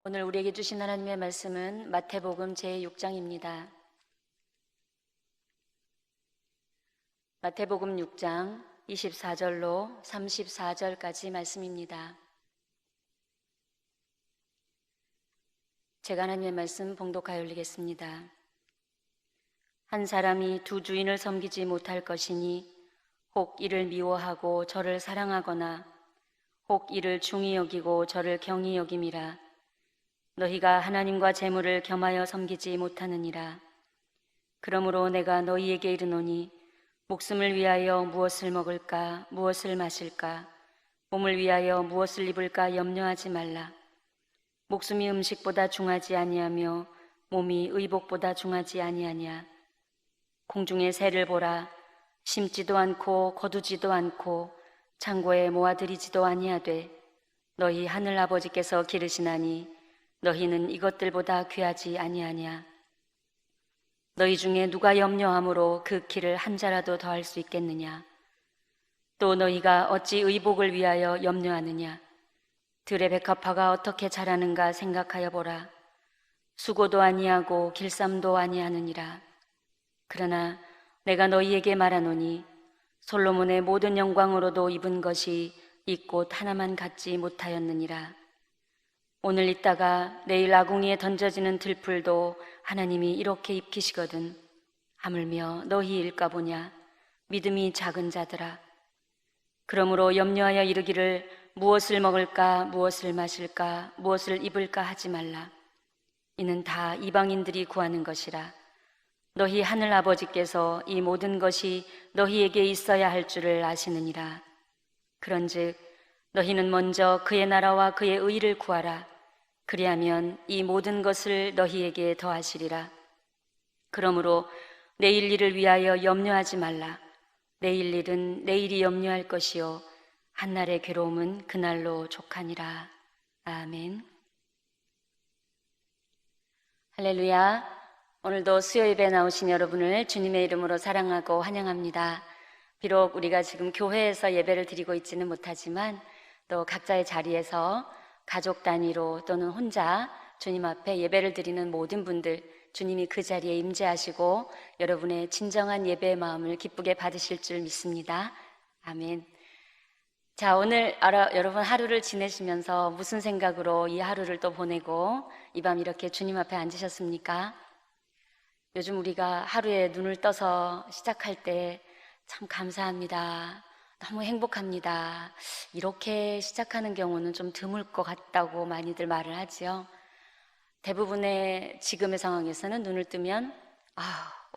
오늘 우리에게 주신 하나님의 말씀은 마태복음 제6장입니다. 마태복음 6장 24절로 34절까지 말씀입니다. 제가 하나님의 말씀 봉독하여 올리겠습니다. 한 사람이 두 주인을 섬기지 못할 것이니 혹 이를 미워하고 저를 사랑하거나 혹 이를 중히 여기고 저를 경히 여김이라. 너희가 하나님과 재물을 겸하여 섬기지 못하느니라. 그러므로 내가 너희에게 이르노니 목숨을 위하여 무엇을 먹을까 무엇을 마실까 몸을 위하여 무엇을 입을까 염려하지 말라. 목숨이 음식보다 중하지 아니하며 몸이 의복보다 중하지 아니하냐. 공중의 새를 보라. 심지도 않고 거두지도 않고 창고에 모아들이지도 아니하되 너희 하늘 아버지께서 기르시나니 너희는 이것들보다 귀하지 아니하냐. 너희 중에 누가 염려함으로 그 키를 한 자라도 더할 수 있겠느냐. 또 너희가 어찌 의복을 위하여 염려하느냐. 들의 백합화가 어떻게 자라는가 생각하여 보라. 수고도 아니하고 길쌈도 아니하느니라. 그러나 내가 너희에게 말하노니 솔로몬의 모든 영광으로도 입은 것이 이 꽃 하나만 갖지 못하였느니라. 오늘 있다가 내일 아궁이에 던져지는 들풀도 하나님이 이렇게 입히시거든 하물며 너희일까 보냐. 믿음이 작은 자들아. 그러므로 염려하여 이르기를 무엇을 먹을까 무엇을 마실까 무엇을 입을까 하지 말라. 이는 다 이방인들이 구하는 것이라. 너희 하늘 아버지께서 이 모든 것이 너희에게 있어야 할 줄을 아시느니라. 그런즉 너희는 먼저 그의 나라와 그의 의를 구하라. 그리하면 이 모든 것을 너희에게 더하시리라. 그러므로 내일 일을 위하여 염려하지 말라. 내일 일은 내일이 염려할 것이요 한날의 괴로움은 그날로 족하니라. 아멘. 할렐루야. 오늘도 수요 예배에 나오신 여러분을 주님의 이름으로 사랑하고 환영합니다. 비록 우리가 지금 교회에서 예배를 드리고 있지는 못하지만 또 각자의 자리에서 가족 단위로 또는 혼자 주님 앞에 예배를 드리는 모든 분들, 주님이 그 자리에 임재하시고 여러분의 진정한 예배의 마음을 기쁘게 받으실 줄 믿습니다. 아멘. 자, 오늘 여러분 하루를 지내시면서 무슨 생각으로 이 하루를 또 보내고 이 밤 이렇게 주님 앞에 앉으셨습니까? 요즘 우리가 하루에 눈을 떠서 시작할 때 참 감사합니다. 너무 행복합니다. 이렇게 시작하는 경우는 좀 드물 것 같다고 많이들 말을 하지요. 대부분의 지금의 상황에서는 눈을 뜨면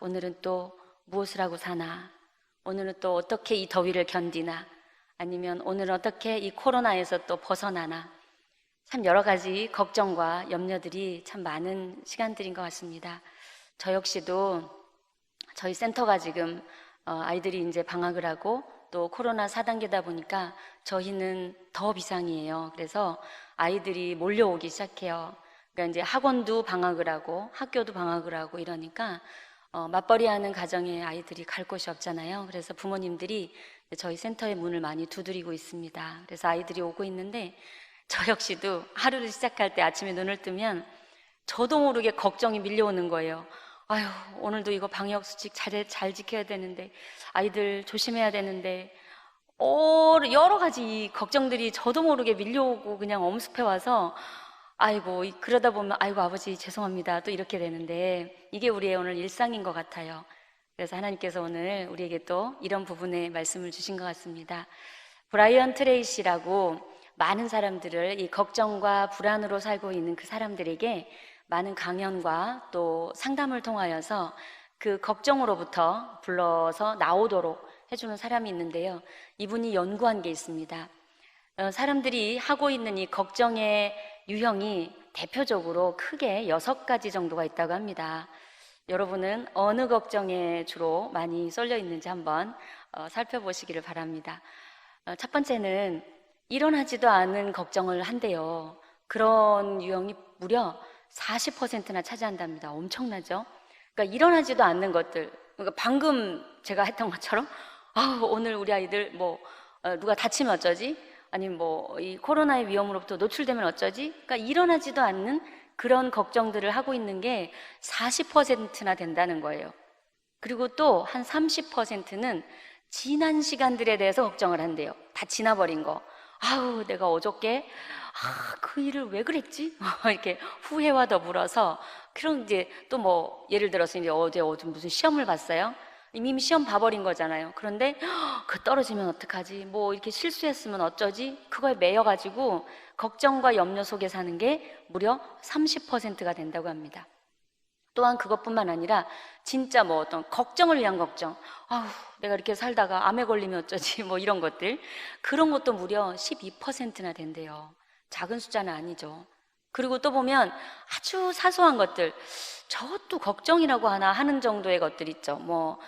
오늘은 또 무엇을 하고 사나, 오늘은 또 어떻게 이 더위를 견디나, 아니면 오늘은 어떻게 이 코로나에서 또 벗어나나, 참 여러 가지 걱정과 염려들이 참 많은 시간들인 것 같습니다. 저 역시도 저희 센터가 지금 아이들이 이제 방학을 하고 또 코로나 4단계다 보니까 저희는 더 비상이에요. 그래서 아이들이 몰려오기 시작해요. 그러니까 이제 학원도 방학을 하고 학교도 방학을 하고 이러니까 맞벌이하는 가정의 아이들이 갈 곳이 없잖아요. 그래서 부모님들이 저희 센터의 문을 많이 두드리고 있습니다. 그래서 아이들이 오고 있는데 저 역시도 하루를 시작할 때 아침에 눈을 뜨면 저도 모르게 걱정이 밀려오는 거예요. 아유, 오늘도 이거 방역수칙 잘 지켜야 되는데, 아이들 조심해야 되는데, 여러 가지 걱정들이 저도 모르게 밀려오고 그냥 엄습해 와서, 아이고, 그러다 보면, 아이고, 아버지, 죄송합니다. 또 이렇게 되는데, 이게 우리의 오늘 일상인 것 같아요. 그래서 하나님께서 오늘 우리에게 또 이런 부분에 말씀을 주신 것 같습니다. 브라이언 트레이시라고 많은 사람들을 이 걱정과 불안으로 살고 있는 그 사람들에게 많은 강연과 또 상담을 통하여서 그 걱정으로부터 불러서 나오도록 해주는 사람이 있는데요. 이분이 연구한 게 있습니다. 사람들이 하고 있는 이 걱정의 유형이 대표적으로 크게 6가지 정도가 있다고 합니다. 여러분은 어느 걱정에 주로 많이 쏠려 있는지 한번 살펴보시기를 바랍니다. 첫 번째는 일어나지도 않은 걱정을 한대요. 그런 유형이 무려 40%나 차지한답니다. 엄청나죠? 그러니까 일어나지도 않는 것들. 그러니까 방금 제가 했던 것처럼 오늘 우리 아이들 누가 다치면 어쩌지? 아니면 뭐 이 코로나의 위험으로부터 노출되면 어쩌지? 그러니까 일어나지도 않는 그런 걱정들을 하고 있는 게 40%나 된다는 거예요. 그리고 또 한 30%는 지난 시간들에 대해서 걱정을 한대요. 다 지나버린 거. 아우, 내가 어저께 그 일을 왜 그랬지? 이렇게 후회와 더불어서 그런 이제 또 뭐 예를 들어서 이제 어제 무슨 시험을 봤어요. 이미 시험 봐버린 거잖아요. 그런데 그 떨어지면 어떡하지? 뭐 이렇게 실수했으면 어쩌지? 그거에 매여가지고 걱정과 염려 속에 사는 게 무려 30%가 된다고 합니다. 또한 그것뿐만 아니라 진짜 뭐 어떤 걱정을 위한 걱정, 아우 내가 이렇게 살다가 암에 걸리면 어쩌지, 뭐 이런 것들, 그런 것도 무려 12%나 된대요. 작은 숫자는 아니죠. 그리고 또 보면 아주 사소한 것들, 저것도 걱정이라고 하나 하는 정도의 것들 있죠. 뭐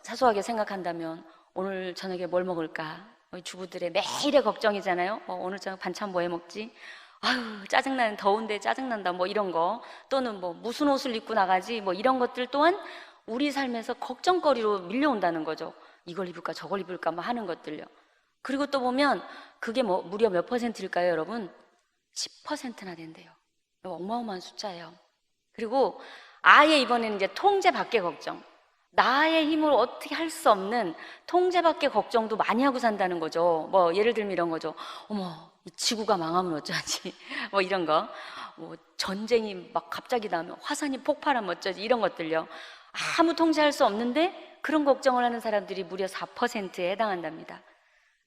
사소하게 생각한다면 오늘 저녁에 뭘 먹을까, 주부들의 매일의 걱정이잖아요. 오늘 저녁 반찬 뭐 해 먹지? 아유, 짜증나는, 더운데 짜증난다, 뭐 이런 거. 또는 뭐 무슨 옷을 입고 나가지, 뭐 이런 것들 또한 우리 삶에서 걱정거리로 밀려온다는 거죠. 이걸 입을까 저걸 입을까 뭐 하는 것들요. 그리고 또 보면 그게 뭐 무려 몇 퍼센트일까요, 여러분? 10%나 된대요. 어마어마한 숫자예요. 그리고 아예 이번에는 이제 통제 밖의 걱정, 나의 힘으로 어떻게 할 수 없는 통제 밖의 걱정도 많이 하고 산다는 거죠. 뭐 예를 들면 이런 거죠. 어머, 이 지구가 망하면 어쩌지? 뭐 이런 거. 뭐 전쟁이 막 갑자기 나면, 화산이 폭발하면 어쩌지? 이런 것들요. 아무 통제할 수 없는데 그런 걱정을 하는 사람들이 무려 4%에 해당한답니다.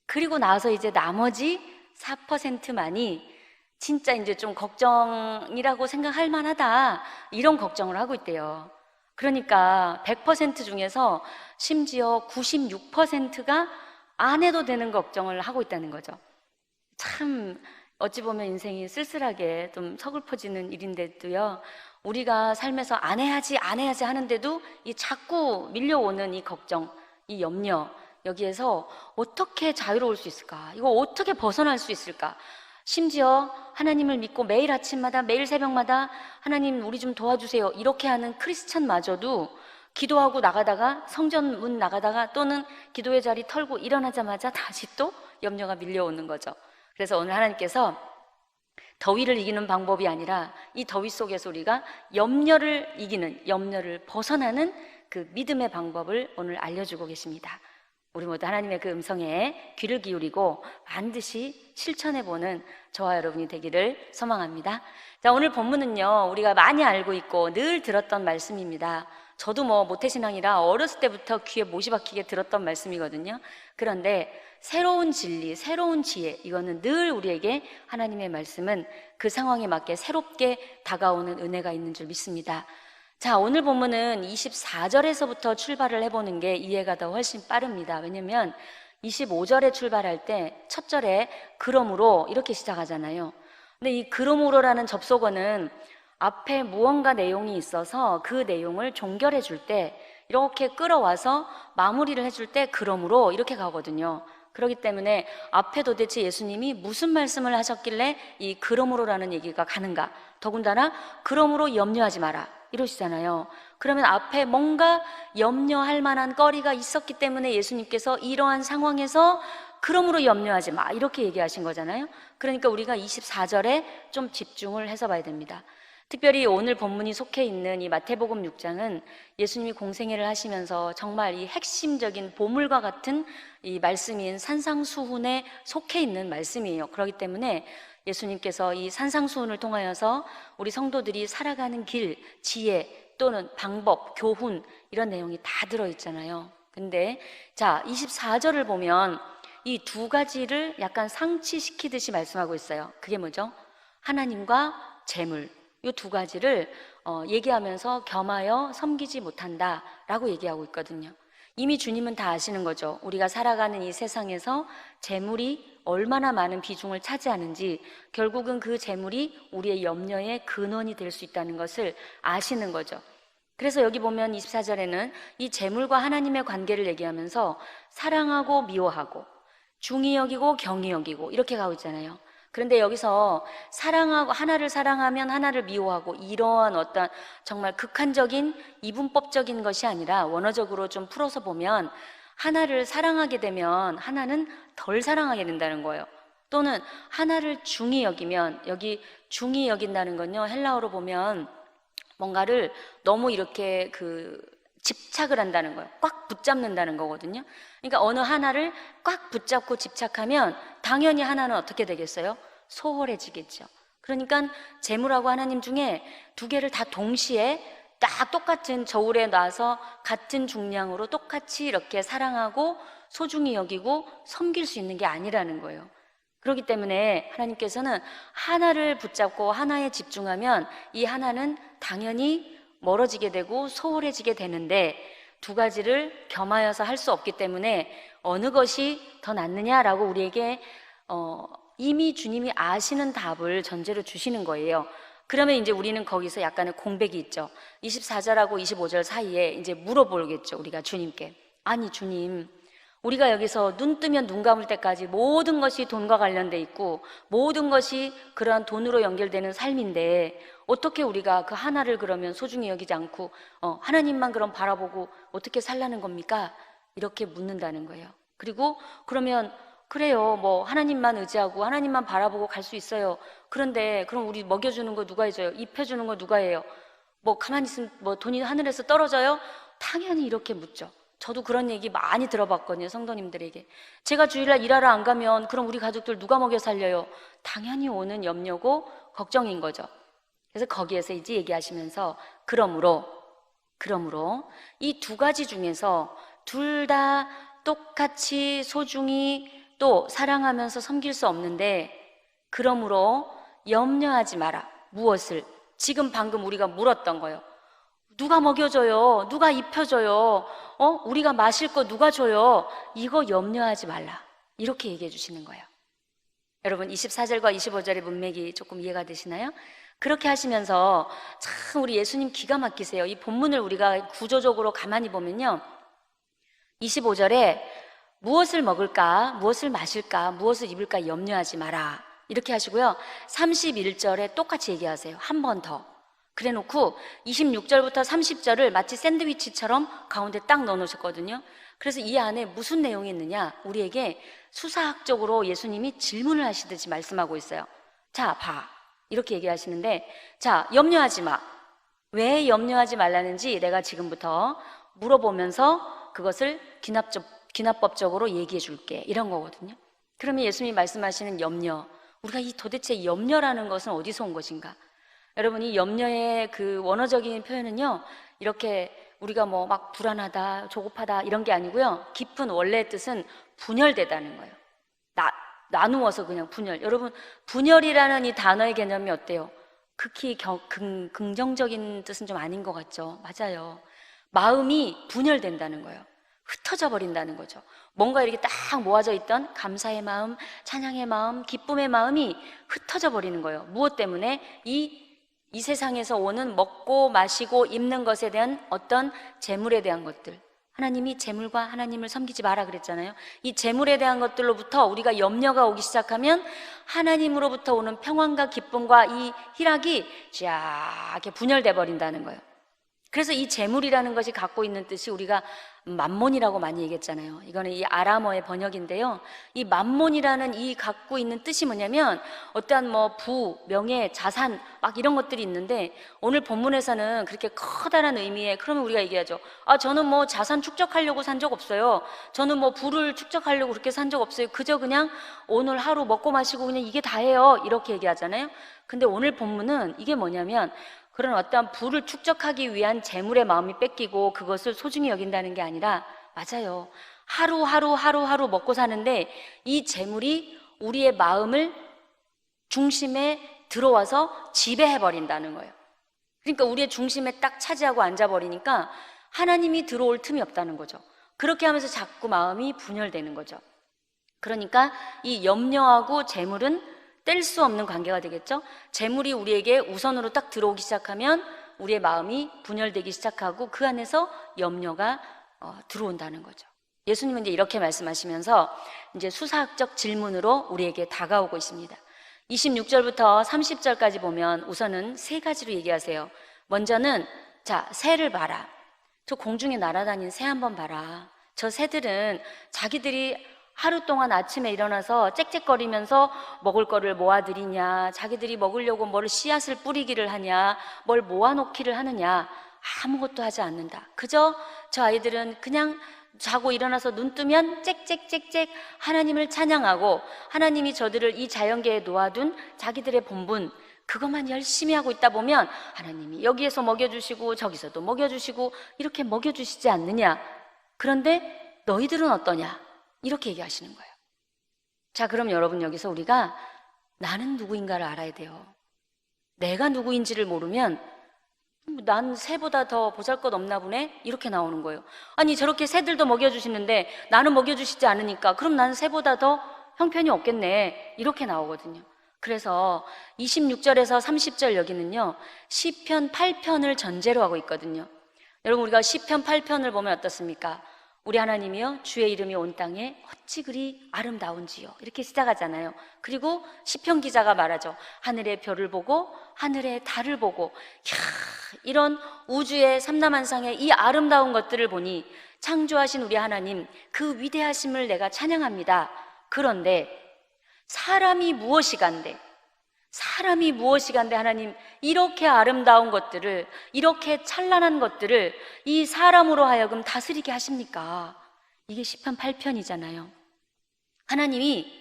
그리고 나서 이제 나머지 4%만이 진짜 이제 좀 걱정이라고 생각할 만하다, 이런 걱정을 하고 있대요. 그러니까 100% 중에서 심지어 96%가 안 해도 되는 걱정을 하고 있다는 거죠. 참 어찌 보면 인생이 쓸쓸하게 좀 서글퍼지는 일인데도요, 우리가 삶에서 안 해야지 하는데도 이 자꾸 밀려오는 이 걱정, 이 염려, 여기에서 어떻게 자유로울 수 있을까? 이거 어떻게 벗어날 수 있을까? 심지어 하나님을 믿고 매일 아침마다, 매일 새벽마다 하나님 우리 좀 도와주세요, 이렇게 하는 크리스찬마저도 기도하고 나가다가, 성전 문 나가다가, 또는 기도의 자리 털고 일어나자마자 다시 또 염려가 밀려오는 거죠. 그래서 오늘 하나님께서 더위를 이기는 방법이 아니라 이 더위 속에서 우리가 염려를 이기는, 염려를 벗어나는 그 믿음의 방법을 오늘 알려주고 계십니다. 우리 모두 하나님의 그 음성에 귀를 기울이고 반드시 실천해보는 저와 여러분이 되기를 소망합니다. 자, 오늘 본문은요, 우리가 많이 알고 있고 늘 들었던 말씀입니다. 저도 뭐 모태신앙이라 어렸을 때부터 귀에 못이 박히게 들었던 말씀이거든요. 그런데 새로운 진리, 새로운 지혜, 이거는 늘 우리에게 하나님의 말씀은 그 상황에 맞게 새롭게 다가오는 은혜가 있는 줄 믿습니다. 자, 오늘 본문은 24절에서부터 출발을 해보는 게 이해가 더 훨씬 빠릅니다. 왜냐면 25절에 출발할 때 첫 절에 그러므로 이렇게 시작하잖아요. 근데 이 그러므로라는 접속어는 앞에 무언가 내용이 있어서 그 내용을 종결해 줄 때, 이렇게 끌어와서 마무리를 해줄 때 그러므로 이렇게 가거든요. 그렇기 때문에 앞에 도대체 예수님이 무슨 말씀을 하셨길래 이 그러므로라는 얘기가 가는가? 더군다나 그러므로 염려하지 마라 이러시잖아요. 그러면 앞에 뭔가 염려할 만한 거리가 있었기 때문에 예수님께서 이러한 상황에서 그러므로 염려하지 마 이렇게 얘기하신 거잖아요. 그러니까 우리가 24절에 좀 집중을 해서 봐야 됩니다. 특별히 오늘 본문이 속해 있는 이 마태복음 6장은 예수님이 공생애를 하시면서 정말 이 핵심적인 보물과 같은 이 말씀인 산상수훈에 속해 있는 말씀이에요. 그렇기 때문에 예수님께서 이 산상수훈을 통하여서 우리 성도들이 살아가는 길, 지혜 또는 방법, 교훈 이런 내용이 다 들어있잖아요. 근데 자, 24절을 보면 이 두 가지를 약간 상치시키듯이 말씀하고 있어요. 그게 뭐죠? 하나님과 재물, 이 두 가지를 얘기하면서 겸하여 섬기지 못한다라고 얘기하고 있거든요. 이미 주님은 다 아시는 거죠. 우리가 살아가는 이 세상에서 재물이 얼마나 많은 비중을 차지하는지, 결국은 그 재물이 우리의 염려의 근원이 될 수 있다는 것을 아시는 거죠. 그래서 여기 보면 24절에는 이 재물과 하나님의 관계를 얘기하면서 사랑하고 미워하고 중히 여기고 경히 여기고 이렇게 가고 있잖아요. 그런데 여기서 사랑하고, 하나를 사랑하면 하나를 미워하고, 이러한 어떤 정말 극한적인 이분법적인 것이 아니라 원어적으로 좀 풀어서 보면 하나를 사랑하게 되면 하나는 덜 사랑하게 된다는 거예요. 또는 하나를 중히 여기면, 여기 중히 여긴다는 건요, 헬라어로 보면 뭔가를 너무 이렇게 집착을 한다는 거예요. 꽉 붙잡는다는 거거든요. 그러니까 어느 하나를 꽉 붙잡고 집착하면 당연히 하나는 어떻게 되겠어요? 소홀해지겠죠. 그러니까 재물하고 하나님 중에 두 개를 다 동시에 딱 똑같은 저울에 놔서 같은 중량으로 똑같이 이렇게 사랑하고 소중히 여기고 섬길 수 있는 게 아니라는 거예요. 그렇기 때문에 하나님께서는 하나를 붙잡고 하나에 집중하면 이 하나는 당연히 멀어지게 되고 소홀해지게 되는데, 두 가지를 겸하여서 할 수 없기 때문에 어느 것이 더 낫느냐라고 우리에게 이미 주님이 아시는 답을 전제로 주시는 거예요. 그러면 이제 우리는 거기서 약간의 공백이 있죠. 24절하고 25절 사이에 이제 물어보겠죠, 우리가 주님께. 아니 주님, 우리가 여기서 눈 뜨면 눈 감을 때까지 모든 것이 돈과 관련돼 있고 모든 것이 그러한 돈으로 연결되는 삶인데 어떻게 우리가 그 하나를 그러면 소중히 여기지 않고 하나님만 그럼 바라보고 어떻게 살라는 겁니까? 이렇게 묻는다는 거예요. 그리고 그러면 그래요, 뭐 하나님만 의지하고 하나님만 바라보고 갈 수 있어요. 그런데 그럼 우리 먹여주는 거 누가 해줘요? 입혀주는 거 누가 해요? 뭐 가만히 있으면 뭐 돈이 하늘에서 떨어져요? 당연히 이렇게 묻죠. 저도 그런 얘기 많이 들어봤거든요, 성도님들에게. 제가 주일날 일하러 안 가면 그럼 우리 가족들 누가 먹여 살려요? 당연히 오는 염려고 걱정인 거죠. 그래서 거기에서 이제 얘기하시면서 그러므로 이 두 가지 중에서 둘 다 똑같이 소중히 또 사랑하면서 섬길 수 없는데, 그러므로 염려하지 마라. 무엇을? 지금 방금 우리가 물었던 거예요. 누가 먹여줘요? 누가 입혀줘요? 우리가 마실 거 누가 줘요? 이거 염려하지 말라. 이렇게 얘기해 주시는 거예요. 여러분 24절과 25절의 문맥이 조금 이해가 되시나요? 그렇게 하시면서 참 우리 예수님 기가 막히세요. 이 본문을 우리가 구조적으로 가만히 보면요, 25절에 무엇을 먹을까, 무엇을 마실까, 무엇을 입을까 염려하지 마라 이렇게 하시고요, 31절에 똑같이 얘기하세요. 한 번 더. 그래 놓고 26절부터 30절을 마치 샌드위치처럼 가운데 딱 넣어 놓으셨거든요. 그래서 이 안에 무슨 내용이 있느냐, 우리에게 수사학적으로 예수님이 질문을 하시듯이 말씀하고 있어요. 자, 봐. 이렇게 얘기하시는데, 자, 염려하지 마. 왜 염려하지 말라는지 내가 지금부터 물어보면서 그것을 기납법적으로 얘기해 줄게. 이런 거거든요. 그러면 예수님이 말씀하시는 염려, 우리가 이 도대체 염려라는 것은 어디서 온 것인가? 여러분, 이 염려의 그 원어적인 표현은요, 이렇게 우리가 뭐 막 불안하다, 조급하다 이런 게 아니고요, 깊은 원래의 뜻은 분열되다는 거예요. 나누어서 그냥 분열. 여러분, 분열이라는 이 단어의 개념이 어때요? 극히 긍정적인 뜻은 좀 아닌 것 같죠? 맞아요. 마음이 분열된다는 거예요. 흩어져 버린다는 거죠. 뭔가 이렇게 딱 모아져 있던 감사의 마음, 찬양의 마음, 기쁨의 마음이 흩어져 버리는 거예요. 무엇 때문에? 이 세상에서 오는 먹고 마시고 입는 것에 대한 어떤 재물에 대한 것들, 하나님이 재물과 하나님을 섬기지 마라 그랬잖아요. 이 재물에 대한 것들로부터 우리가 염려가 오기 시작하면 하나님으로부터 오는 평안과 기쁨과 이 희락이 쫙 이렇게 분열돼 버린다는 거예요. 그래서 이 재물이라는 것이 갖고 있는 뜻이 우리가 맘몬이라고 많이 얘기했잖아요. 이거는 이 아람어의 번역인데요, 이 맘몬이라는 이 갖고 있는 뜻이 뭐냐면 어떠한 뭐 부, 명예, 자산 막 이런 것들이 있는데, 오늘 본문에서는 그렇게 커다란 의미에, 그러면 우리가 얘기하죠. 저는 뭐 자산 축적하려고 산 적 없어요. 저는 뭐 부를 축적하려고 그렇게 산 적 없어요. 그저 그냥 오늘 하루 먹고 마시고 그냥 이게 다예요. 이렇게 얘기하잖아요. 근데 오늘 본문은 이게 뭐냐면 그런 어떠한 부를 축적하기 위한 재물의 마음이 뺏기고 그것을 소중히 여긴다는 게 아니라, 맞아요, 하루하루 먹고 사는데 이 재물이 우리의 마음을 중심에 들어와서 지배해버린다는 거예요. 그러니까 우리의 중심에 딱 차지하고 앉아버리니까 하나님이 들어올 틈이 없다는 거죠. 그렇게 하면서 자꾸 마음이 분열되는 거죠. 그러니까 이 염려하고 재물은 뗄 수 없는 관계가 되겠죠. 재물이 우리에게 우선으로 딱 들어오기 시작하면 우리의 마음이 분열되기 시작하고 그 안에서 염려가 들어온다는 거죠. 예수님은 이제 이렇게 말씀하시면서 이제 수사학적 질문으로 우리에게 다가오고 있습니다. 26절부터 30절까지 보면 우선은 세 가지로 얘기하세요. 먼저는 자, 새를 봐라. 저 공중에 날아다니는 새 한번 봐라. 저 새들은 자기들이 하루 동안 아침에 일어나서 짹짹거리면서 먹을 거를 모아들이냐, 자기들이 먹으려고 뭘 씨앗을 뿌리기를 하냐, 뭘 모아놓기를 하느냐, 아무것도 하지 않는다. 그저 저 아이들은 그냥 자고 일어나서 눈 뜨면 짹짹짹짹 하나님을 찬양하고, 하나님이 저들을 이 자연계에 놓아둔 자기들의 본분, 그것만 열심히 하고 있다 보면 하나님이 여기에서 먹여주시고 저기서도 먹여주시고 이렇게 먹여주시지 않느냐. 그런데 너희들은 어떠냐, 이렇게 얘기하시는 거예요. 자, 그럼 여러분, 여기서 우리가 나는 누구인가를 알아야 돼요. 내가 누구인지를 모르면 난 새보다 더 보잘것 없나 보네, 이렇게 나오는 거예요. 아니, 저렇게 새들도 먹여주시는데 나는 먹여주시지 않으니까 그럼 나는 새보다 더 형편이 없겠네, 이렇게 나오거든요. 그래서 26절에서 30절 여기는요, 시편 8편을 전제로 하고 있거든요. 여러분, 우리가 시편 8편을 보면 어떻습니까? 우리 하나님이여, 주의 이름이 온 땅에 어찌 그리 아름다운지요, 이렇게 시작하잖아요. 그리고 시편 기자가 말하죠. 하늘의 별을 보고 하늘의 달을 보고, 이런 우주의 삼라만상의 이 아름다운 것들을 보니 창조하신 우리 하나님, 그 위대하심을 내가 찬양합니다. 그런데 사람이 무엇이간데 하나님, 이렇게 아름다운 것들을, 이렇게 찬란한 것들을 이 사람으로 하여금 다스리게 하십니까? 이게 시편 8편이잖아요. 하나님이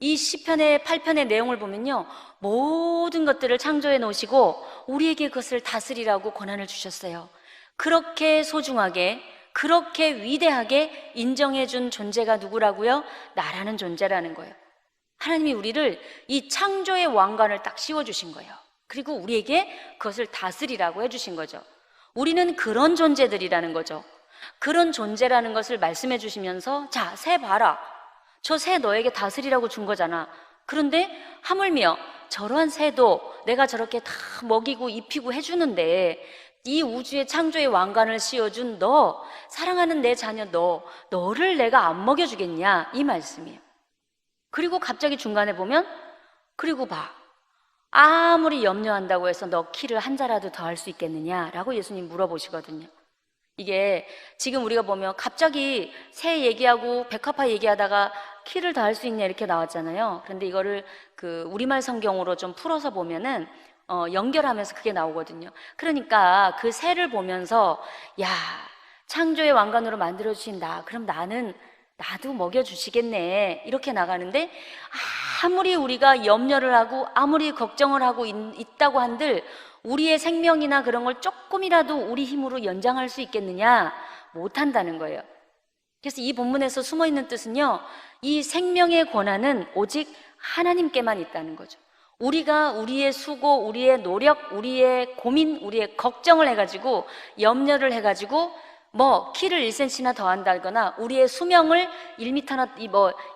이 시편의 8편의 내용을 보면요, 모든 것들을 창조해 놓으시고 우리에게 그것을 다스리라고 권한을 주셨어요. 그렇게 소중하게, 그렇게 위대하게 인정해 준 존재가 누구라고요? 나라는 존재라는 거예요. 하나님이 우리를 이 창조의 왕관을 딱 씌워주신 거예요. 그리고 우리에게 그것을 다스리라고 해주신 거죠. 우리는 그런 존재들이라는 거죠. 그런 존재라는 것을 말씀해 주시면서, 자, 새 봐라. 저 새 너에게 다스리라고 준 거잖아. 그런데 하물며 저러한 새도 내가 저렇게 다 먹이고 입히고 해주는데, 이 우주의 창조의 왕관을 씌워준 너, 사랑하는 내 자녀 너를 내가 안 먹여주겠냐, 이 말씀이에요. 그리고 갑자기 중간에 보면, 그리고 봐, 아무리 염려한다고 해서 너 키를 한 자라도 더 할 수 있겠느냐라고 예수님 물어보시거든요. 이게 지금 우리가 보면 갑자기 새 얘기하고 백합화 얘기하다가 키를 더 할 수 있냐 이렇게 나왔잖아요. 그런데 이거를 그 우리말 성경으로 좀 풀어서 보면은 연결하면서 그게 나오거든요. 그러니까 그 새를 보면서, 야, 창조의 왕관으로 만들어 주신다. 그럼 나도 먹여주시겠네, 이렇게 나가는데, 아무리 우리가 염려를 하고 아무리 걱정을 하고 있다고 한들 우리의 생명이나 그런 걸 조금이라도 우리 힘으로 연장할 수 있겠느냐? 못한다는 거예요. 그래서 이 본문에서 숨어있는 뜻은요, 이 생명의 권한은 오직 하나님께만 있다는 거죠. 우리가 우리의 수고, 우리의 노력, 우리의 고민, 우리의 걱정을 해가지고, 염려를 해가지고 뭐 키를 1cm나 더 한다거나 우리의 수명을 1m나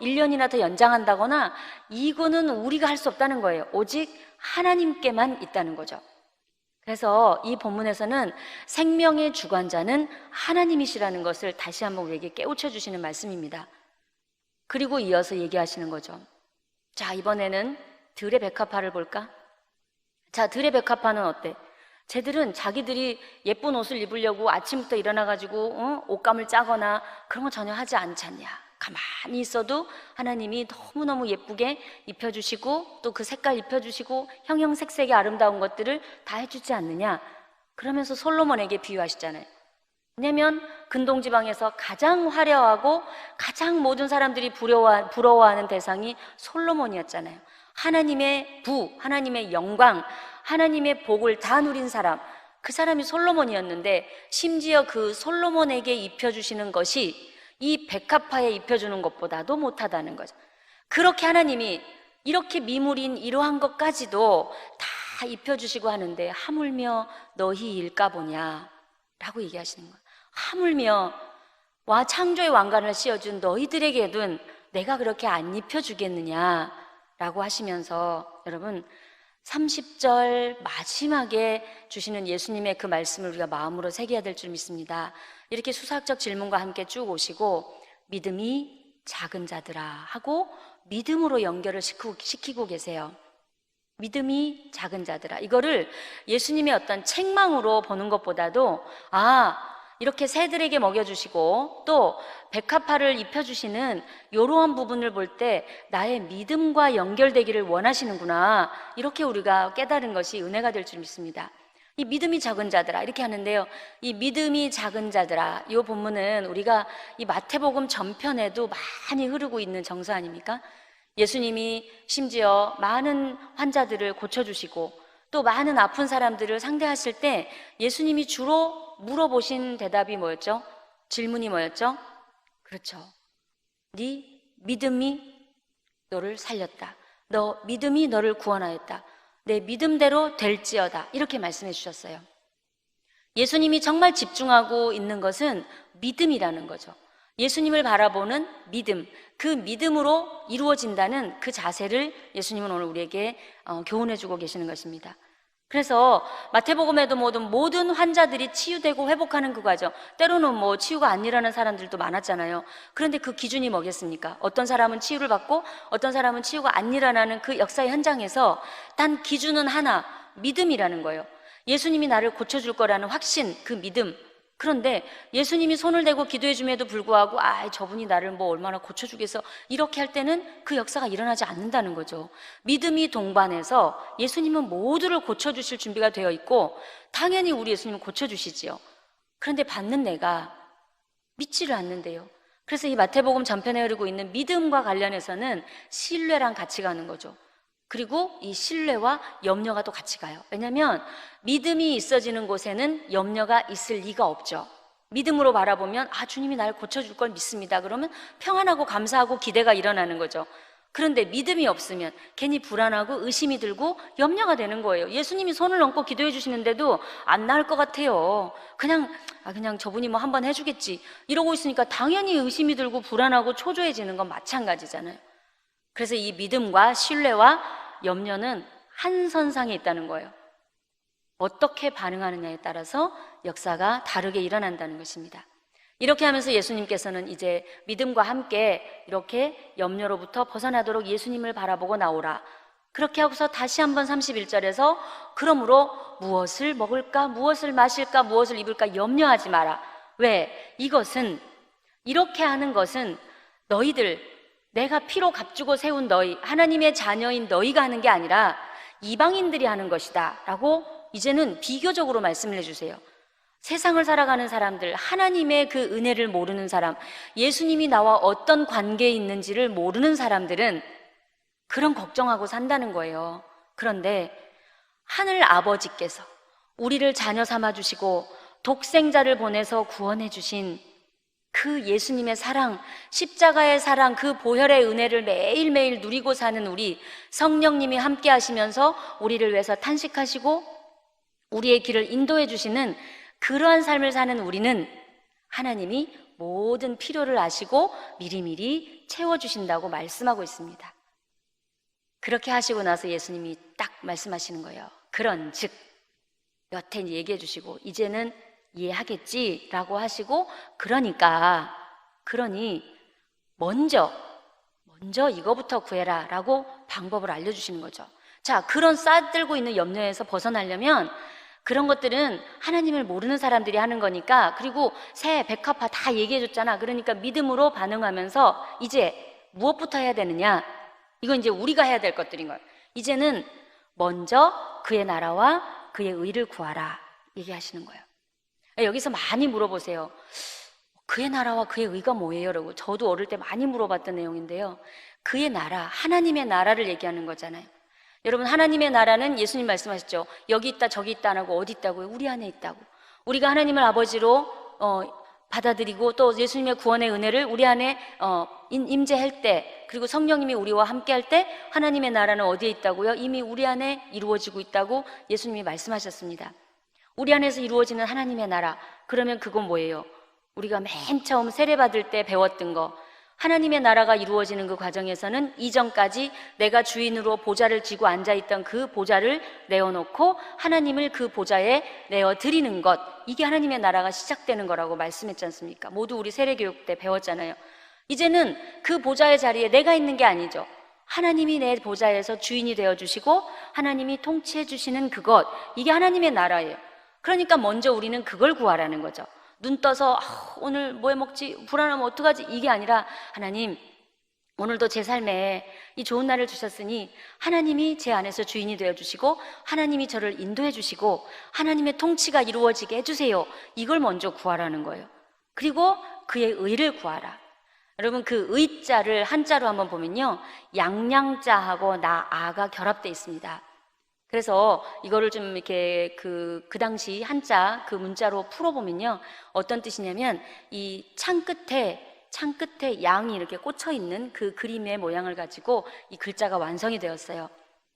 1년이나 더 연장한다거나, 이거는 우리가 할 수 없다는 거예요. 오직 하나님께만 있다는 거죠. 그래서 이 본문에서는 생명의 주관자는 하나님이시라는 것을 다시 한번 우리에게 깨우쳐 주시는 말씀입니다. 그리고 이어서 얘기하시는 거죠. 자, 이번에는 들의 백합화를 볼까? 자, 들의 백합화는 어때? 쟤들은 자기들이 예쁜 옷을 입으려고 아침부터 일어나가지고 옷감을 짜거나 그런 거 전혀 하지 않잖냐. 가만히 있어도 하나님이 너무너무 예쁘게 입혀주시고 또 그 색깔 입혀주시고 형형색색의 아름다운 것들을 다 해주지 않느냐. 그러면서 솔로몬에게 비유하시잖아요. 왜냐면 근동지방에서 가장 화려하고 가장 모든 사람들이 부러워하는 대상이 솔로몬이었잖아요. 하나님의 하나님의 영광, 하나님의 복을 다 누린 사람, 그 사람이 솔로몬이었는데, 심지어 그 솔로몬에게 입혀주시는 것이 이 백합화에 입혀주는 것보다도 못하다는 거죠. 그렇게 하나님이 이렇게 미물인 이러한 것까지도 다 입혀주시고 하는데 하물며 너희 일까 보냐 라고 얘기하시는 거예요. 하물며 창조의 왕관을 씌워준 너희들에게는 내가 그렇게 안 입혀주겠느냐 라고 하시면서, 여러분 30절 마지막에 주시는 예수님의 그 말씀을 우리가 마음으로 새겨야 될 줄 믿습니다. 이렇게 수사학적 질문과 함께 쭉 오시고, 믿음이 작은 자들아 하고 믿음으로 연결을 시키고 계세요. 믿음이 작은 자들아, 이거를 예수님의 어떤 책망으로 보는 것보다도, 이렇게 새들에게 먹여주시고 또 백합화를 입혀주시는 이러한 부분을 볼 때 나의 믿음과 연결되기를 원하시는구나, 이렇게 우리가 깨달은 것이 은혜가 될 줄 믿습니다. 이 믿음이 작은 자들아 이렇게 하는데요, 이 믿음이 작은 자들아, 이 본문은 우리가 이 마태복음 전편에도 많이 흐르고 있는 정서 아닙니까? 예수님이 심지어 많은 환자들을 고쳐주시고 또 많은 아픈 사람들을 상대하실 때 예수님이 주로 물어보신 대답이 뭐였죠? 질문이 뭐였죠? 그렇죠. 네 믿음이 너를 살렸다. 너 믿음이 너를 구원하였다. 내 믿음대로 될지어다. 이렇게 말씀해 주셨어요. 예수님이 정말 집중하고 있는 것은 믿음이라는 거죠. 예수님을 바라보는 믿음, 그 믿음으로 이루어진다는 그 자세를 예수님은 오늘 우리에게 교훈해 주고 계시는 것입니다. 그래서 마태복음에도 모든 환자들이 치유되고 회복하는 그 과정, 때로는 치유가 안 일어나는 사람들도 많았잖아요. 그런데 그 기준이 뭐겠습니까? 어떤 사람은 치유를 받고 어떤 사람은 치유가 안 일어나는 그 역사의 현장에서 단 기준은 하나, 믿음이라는 거예요. 예수님이 나를 고쳐줄 거라는 확신, 그 믿음. 그런데 예수님이 손을 대고 기도해 줌에도 불구하고 저분이 나를 얼마나 고쳐주겠어, 이렇게 할 때는 그 역사가 일어나지 않는다는 거죠. 믿음이 동반해서 예수님은 모두를 고쳐주실 준비가 되어 있고 당연히 우리 예수님은 고쳐주시지요. 그런데 받는 내가 믿지를 않는데요. 그래서 이 마태복음 전편에 흐르고 있는 믿음과 관련해서는 신뢰랑 같이 가는 거죠. 그리고 이 신뢰와 염려가 또 같이 가요. 왜냐하면 믿음이 있어지는 곳에는 염려가 있을 리가 없죠. 믿음으로 바라보면 주님이 나를 고쳐줄 걸 믿습니다. 그러면 평안하고 감사하고 기대가 일어나는 거죠. 그런데 믿음이 없으면 괜히 불안하고 의심이 들고 염려가 되는 거예요. 예수님이 손을 얹고 기도해 주시는데도 안 나을 것 같아요. 그냥 저분이 한번 해주겠지 이러고 있으니까 당연히 의심이 들고 불안하고 초조해지는 건 마찬가지잖아요. 그래서 이 믿음과 신뢰와 염려는 한 선상에 있다는 거예요. 어떻게 반응하느냐에 따라서 역사가 다르게 일어난다는 것입니다. 이렇게 하면서 예수님께서는 이제 믿음과 함께 이렇게 염려로부터 벗어나도록 예수님을 바라보고 나오라. 그렇게 하고서 다시 한번 31절에서 그러므로 무엇을 먹을까, 무엇을 마실까, 무엇을 입을까 염려하지 마라. 왜? 이것은, 이렇게 하는 것은 너희들, 내가 피로 값주고 세운 너희, 하나님의 자녀인 너희가 하는 게 아니라 이방인들이 하는 것이다 라고 이제는 비교적으로 말씀을 해주세요. 세상을 살아가는 사람들, 하나님의 그 은혜를 모르는 사람, 예수님이 나와 어떤 관계에 있는지를 모르는 사람들은 그런 걱정하고 산다는 거예요. 그런데 하늘 아버지께서 우리를 자녀 삼아주시고 독생자를 보내서 구원해 주신 그 예수님의 사랑, 십자가의 사랑, 그 보혈의 은혜를 매일매일 누리고 사는 우리, 성령님이 함께 하시면서 우리를 위해서 탄식하시고 우리의 길을 인도해 주시는 그러한 삶을 사는 우리는 하나님이 모든 필요를 아시고 미리미리 채워주신다고 말씀하고 있습니다. 그렇게 하시고 나서 예수님이 딱 말씀하시는 거예요. 그런즉, 여태 얘기해 주시고 이제는 이해하겠지라고 하시고, 그러니 먼저 이거부터 구해라 라고 방법을 알려주시는 거죠. 자, 그런 싸들고 있는 염려에서 벗어나려면 그런 것들은 하나님을 모르는 사람들이 하는 거니까, 그리고 새, 백합화 다 얘기해 줬잖아. 그러니까 믿음으로 반응하면서 이제 무엇부터 해야 되느냐, 이건 이제 우리가 해야 될 것들인 거예요. 이제는 먼저 그의 나라와 그의 의를 구하라 얘기하시는 거예요. 여기서 많이 물어보세요. 그의 나라와 그의 의가 뭐예요? 라고. 저도 어릴 때 많이 물어봤던 내용인데요, 그의 나라, 하나님의 나라를 얘기하는 거잖아요. 여러분, 하나님의 나라는 예수님 말씀하셨죠. 여기 있다 저기 있다 안 하고 어디 있다고요? 우리 안에 있다고. 우리가 하나님을 아버지로 받아들이고 또 예수님의 구원의 은혜를 우리 안에 임재할 때, 그리고 성령님이 우리와 함께 할 때 하나님의 나라는 어디에 있다고요? 이미 우리 안에 이루어지고 있다고 예수님이 말씀하셨습니다. 우리 안에서 이루어지는 하나님의 나라, 그러면 그건 뭐예요? 우리가 맨 처음 세례받을 때 배웠던 거, 하나님의 나라가 이루어지는 그 과정에서는 이전까지 내가 주인으로 보좌를 쥐고 앉아있던 그 보좌를 내어놓고 하나님을 그 보좌에 내어드리는 것, 이게 하나님의 나라가 시작되는 거라고 말씀했지 않습니까? 모두 우리 세례교육 때 배웠잖아요. 이제는 그 보좌의 자리에 내가 있는 게 아니죠. 하나님이 내 보좌에서 주인이 되어주시고 하나님이 통치해 주시는 그것, 이게 하나님의 나라예요. 그러니까 먼저 우리는 그걸 구하라는 거죠. 눈 떠서 오늘 뭐 해 먹지? 불안하면 어떡하지? 이게 아니라 하나님, 오늘도 제 삶에 이 좋은 날을 주셨으니 하나님이 제 안에서 주인이 되어주시고 하나님이 저를 인도해 주시고 하나님의 통치가 이루어지게 해주세요. 이걸 먼저 구하라는 거예요. 그리고 그의 의를 구하라. 여러분, 그 의자를 한자로 한번 보면요, 양양자하고 나아가 결합되어 있습니다. 그래서 이거를 좀 이렇게 그 당시 한자 그 문자로 풀어보면요, 어떤 뜻이냐면 이 창 끝에 양이 이렇게 꽂혀 있는 그 그림의 모양을 가지고 이 글자가 완성이 되었어요.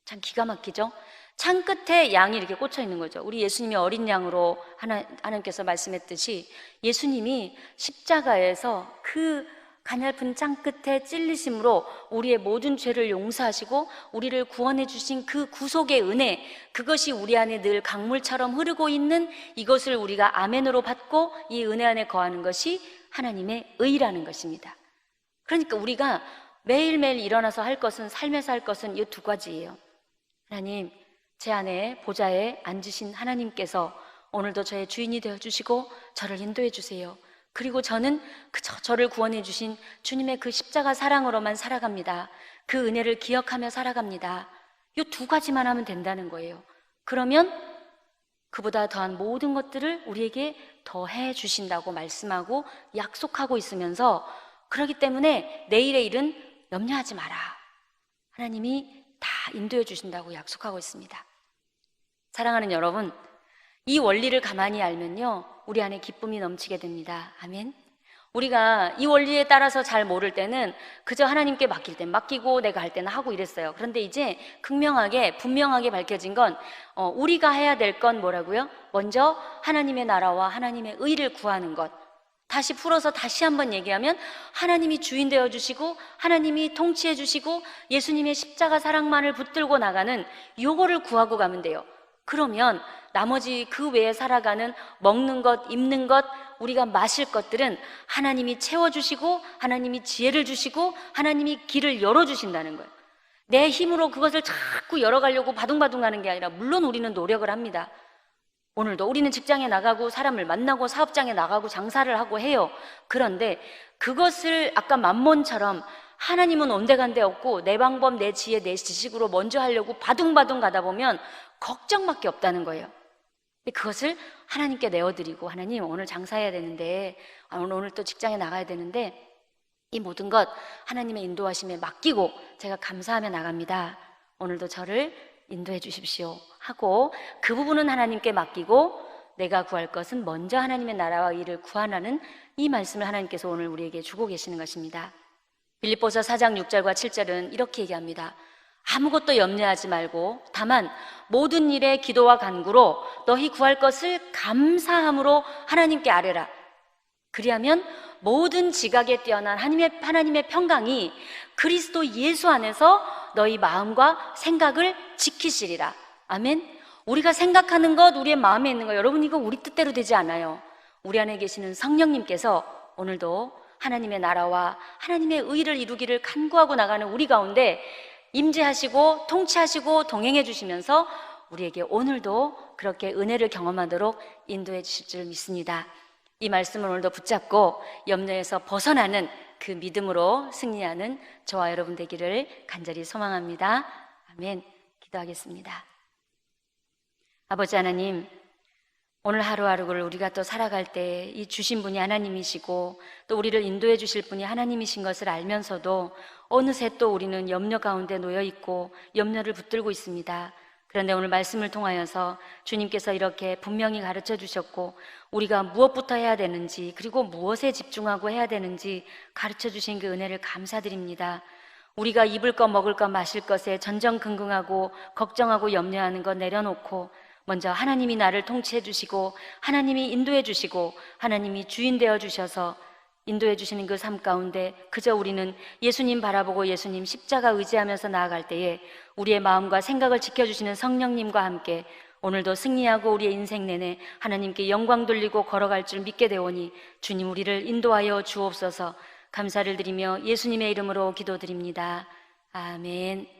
참 기가 막히죠? 창 끝에 양이 이렇게 꽂혀 있는 거죠. 우리 예수님이 어린 양으로 하나님께서 말씀했듯이 예수님이 십자가에서 그 가냘픈 창 끝에 찔리심으로 우리의 모든 죄를 용서하시고 우리를 구원해 주신 그 구속의 은혜, 그것이 우리 안에 늘 강물처럼 흐르고 있는 이것을 우리가 아멘으로 받고 이 은혜 안에 거하는 것이 하나님의 의라는 것입니다. 그러니까 우리가 매일매일 일어나서 할 것은, 삶에서 할 것은 이 두 가지예요. 하나님, 제 안에 보좌에 앉으신 하나님께서 오늘도 저의 주인이 되어주시고 저를 인도해 주세요. 그리고 저는 그저 저를 구원해 주신 주님의 그 십자가 사랑으로만 살아갑니다. 그 은혜를 기억하며 살아갑니다. 이 두 가지만 하면 된다는 거예요. 그러면 그보다 더한 모든 것들을 우리에게 더해 주신다고 말씀하고 약속하고 있으면서, 그렇기 때문에 내일의 일은 염려하지 마라. 하나님이 다 인도해 주신다고 약속하고 있습니다. 사랑하는 여러분, 이 원리를 가만히 알면요, 우리 안에 기쁨이 넘치게 됩니다. 아멘. 우리가 이 원리에 따라서 잘 모를 때는 그저 하나님께 맡길 땐 맡기고 내가 할 때는 하고 이랬어요. 그런데 이제 극명하게 분명하게 밝혀진 건 우리가 해야 될 건 뭐라고요? 먼저 하나님의 나라와 하나님의 의를 구하는 것. 다시 풀어서 다시 한번 얘기하면 하나님이 주인 되어주시고 하나님이 통치해 주시고 예수님의 십자가 사랑만을 붙들고 나가는 요거를 구하고 가면 돼요. 그러면 나머지 그 외에 살아가는 먹는 것, 입는 것, 우리가 마실 것들은 하나님이 채워주시고 하나님이 지혜를 주시고 하나님이 길을 열어주신다는 거예요. 내 힘으로 그것을 자꾸 열어가려고 바둥바둥 하는 게 아니라, 물론 우리는 노력을 합니다. 오늘도 우리는 직장에 나가고 사람을 만나고 사업장에 나가고 장사를 하고 해요. 그런데 그것을 아까 만몬처럼 하나님은 온데간데 없고 내 방법, 내 지혜, 내 지식으로 먼저 하려고 바둥바둥 가다 보면 걱정밖에 없다는 거예요. 그것을 하나님께 내어드리고, 하나님 오늘 장사해야 되는데, 오늘 또 직장에 나가야 되는데 이 모든 것 하나님의 인도하심에 맡기고 제가 감사하며 나갑니다. 오늘도 저를 인도해 주십시오 하고 그 부분은 하나님께 맡기고 내가 구할 것은 먼저 하나님의 나라와 의를 구하라는 이 말씀을 하나님께서 오늘 우리에게 주고 계시는 것입니다. 빌립보서 4장 6절과 7절은 이렇게 얘기합니다. 아무것도 염려하지 말고 다만 모든 일에 기도와 간구로 너희 구할 것을 감사함으로 하나님께 아뢰라. 그리하면 모든 지각에 뛰어난 하나님의 평강이 그리스도 예수 안에서 너희 마음과 생각을 지키시리라. 아멘. 우리가 생각하는 것, 우리의 마음에 있는 것, 여러분 이거 우리 뜻대로 되지 않아요. 우리 안에 계시는 성령님께서 오늘도 하나님의 나라와 하나님의 의를 이루기를 간구하고 나가는 우리 가운데 임재하시고 통치하시고 동행해 주시면서 우리에게 오늘도 그렇게 은혜를 경험하도록 인도해 주실 줄 믿습니다. 이 말씀을 오늘도 붙잡고 염려에서 벗어나는 그 믿음으로 승리하는 저와 여러분 되기를 간절히 소망합니다. 아멘. 기도하겠습니다. 아버지 하나님, 오늘 하루하루를 우리가 또 살아갈 때 이 주신 분이 하나님이시고 또 우리를 인도해 주실 분이 하나님이신 것을 알면서도 어느새 또 우리는 염려 가운데 놓여 있고 염려를 붙들고 있습니다. 그런데 오늘 말씀을 통하여서 주님께서 이렇게 분명히 가르쳐 주셨고 우리가 무엇부터 해야 되는지 그리고 무엇에 집중하고 해야 되는지 가르쳐 주신 그 은혜를 감사드립니다. 우리가 입을 것 먹을 것 마실 것에 전전긍긍하고 걱정하고 염려하는 것 내려놓고 먼저 하나님이 나를 통치해 주시고 하나님이 인도해 주시고 하나님이 주인 되어 주셔서 인도해 주시는 그 삶 가운데 그저 우리는 예수님 바라보고 예수님 십자가 의지하면서 나아갈 때에 우리의 마음과 생각을 지켜주시는 성령님과 함께 오늘도 승리하고 우리의 인생 내내 하나님께 영광 돌리고 걸어갈 줄 믿게 되오니 주님 우리를 인도하여 주옵소서. 감사를 드리며 예수님의 이름으로 기도드립니다. 아멘.